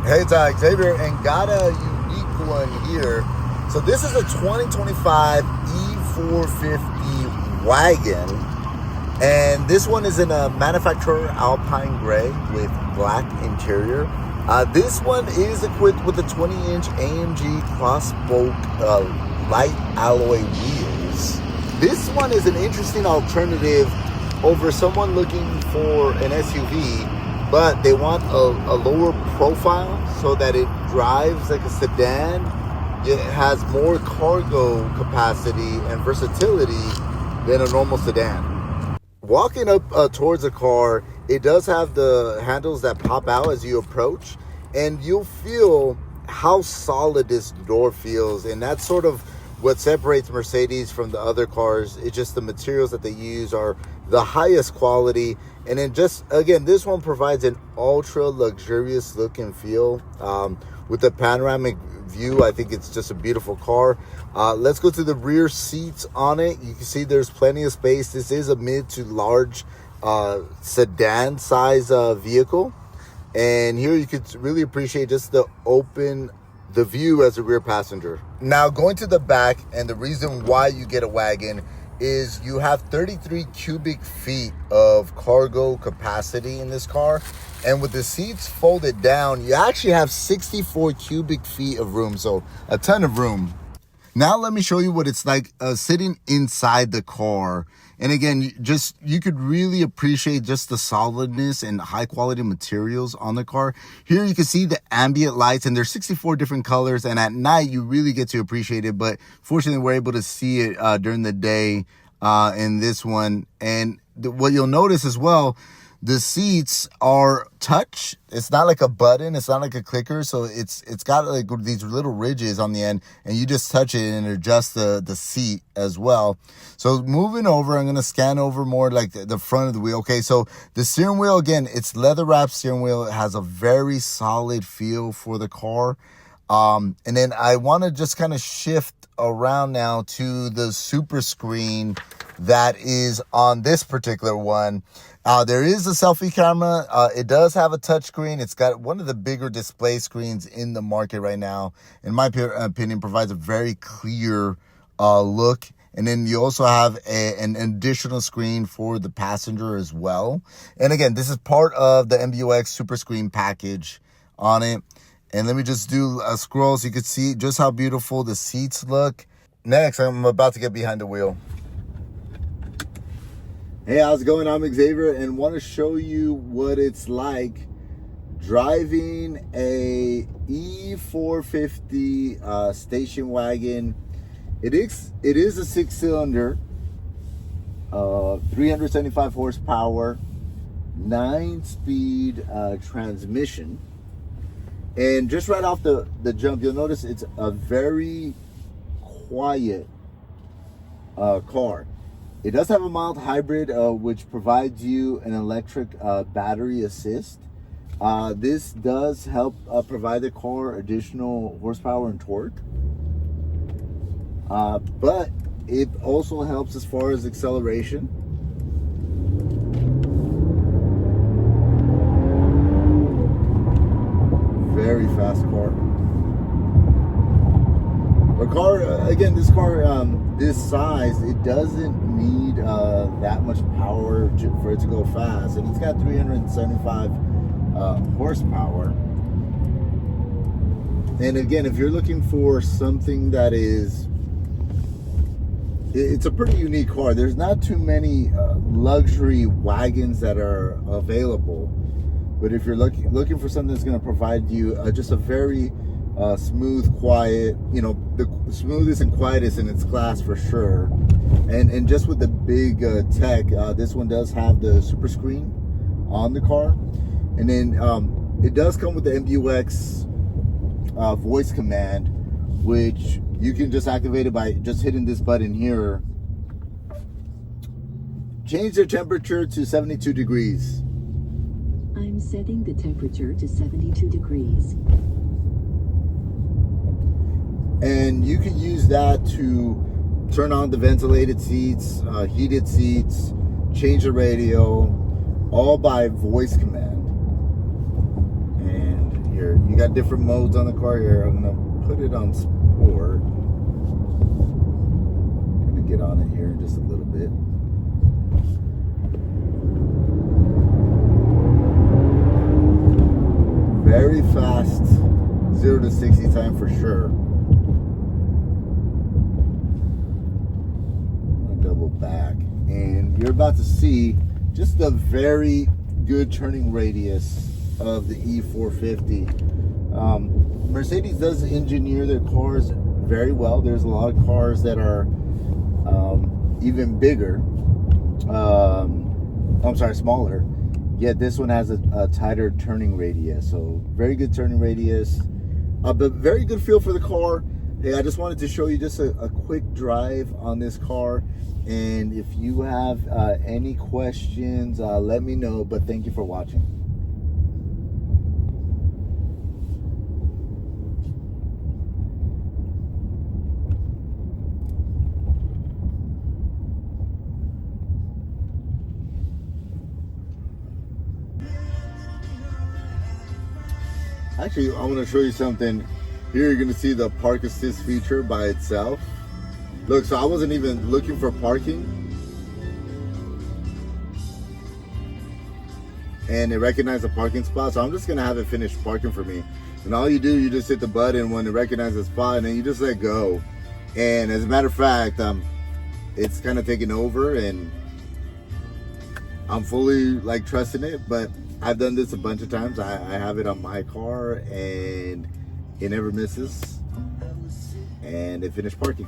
Hey, it's Xavier, and got a unique one here. So this is a 2025 E450 Wagon, and this one is in a MANUFAKTUR Alpine Grey with black interior. This one is equipped with a 20-inch AMG cross-spoke light alloy wheels. This one is an interesting alternative over someone looking for an SUV, but they want a lower profile so that it drives like a sedan. It has more cargo capacity and versatility than a normal sedan. Walking up towards the car, it does have the handles that pop out as you approach, and you'll feel how solid this door feels, and that's sort of what separates Mercedes from the other cars. It's just the materials that they use are the highest quality. And then just, again, this one provides an ultra luxurious look and feel. With the panoramic view, I think it's just a beautiful car. Let's go to the rear seats on it. You can see there's plenty of space. This is a mid to large sedan size vehicle. And here you could really appreciate just the view as a rear passenger. Now going to the back, and the reason why you get a wagon is you have 33 cubic feet of cargo capacity in this car. And with the seats folded down, you actually have 64 cubic feet of room. So a ton of room. Now let me show you what it's like sitting inside the car. And again, you could really appreciate just the solidness and high quality materials on the car. Here you can see the ambient lights, and there's 64 different colors. And at night, you really get to appreciate it. But fortunately, we're able to see it during the day in this one. And what you'll notice as well, the seats are touch. It's not like a button. It's not like a clicker. So it's got like these little ridges on the end, and you just touch it and adjust the seat as well. So moving over, I'm going to scan over more like the front of the wheel. Okay, so the steering wheel, again, it's leather wrapped steering wheel. It has a very solid feel for the car. And then I want to just kind of shift around now to the super screen that is on this particular one. There is a selfie camera. It does have a touchscreen. It's got one of the bigger display screens in the market right now. In my opinion, provides a very clear look. And then you also have an additional screen for the passenger as well. And again, this is part of the MBUX Superscreen package on it. And let me just do a scroll so you can see just how beautiful the seats look. Next, I'm about to get behind the wheel. Hey, how's it going? I'm Xavier, and want to show you what it's like driving a E450 station wagon. It is a 6-cylinder, 375 horsepower, 9-speed transmission. And just right off the jump, you'll notice it's a very quiet car. It does have a mild hybrid, which provides you an electric battery assist. This does help provide the car additional horsepower and torque. But it also helps as far as acceleration. Very fast car. The car, again, this car, this size, it doesn't need that much power for it to go fast, and it's got 375 horsepower. And again, if you're looking for something that is, it's a pretty unique car. There's not too many luxury wagons that are available, but if you're looking for something that's going to provide you just a very smooth, quiet, the smoothest and quietest in its class for sure. And just with the big tech, this one does have the super screen on the car. And then it does come with the MBUX voice command, which you can just activate it by just hitting this button here. Change the temperature to 72 degrees. I'm setting the temperature to 72 degrees. And you can use that to turn on the ventilated seats, heated seats, change the radio, all by voice command. And here. You got different modes on the car here. I'm gonna put it on sport. I'm gonna get on it here in just a little bit. Very fast 0 to 60 time for sure. I'm gonna double back, and you're about to see just a very good turning radius of the E450. Mercedes does engineer their cars very well. There's a lot of cars that are even bigger. I'm sorry, smaller. Yet this one has a tighter turning radius. So very good turning radius. But very good feel for the car. Hey, I just wanted to show you just a quick drive on this car. And if you have any questions, let me know. But thank you for watching. Actually, I want to show you something. Here you're going to see the park assist feature by itself. Look, so I wasn't even looking for parking. And it recognized the parking spot. So I'm just going to have it finish parking for me. And all you do, you just hit the button when it recognizes the spot, and then you just let go. And as a matter of fact, it's kind of taking over, and I'm fully like trusting it. But I've done this a bunch of times. I have it on my car, and it never misses. And it finished parking.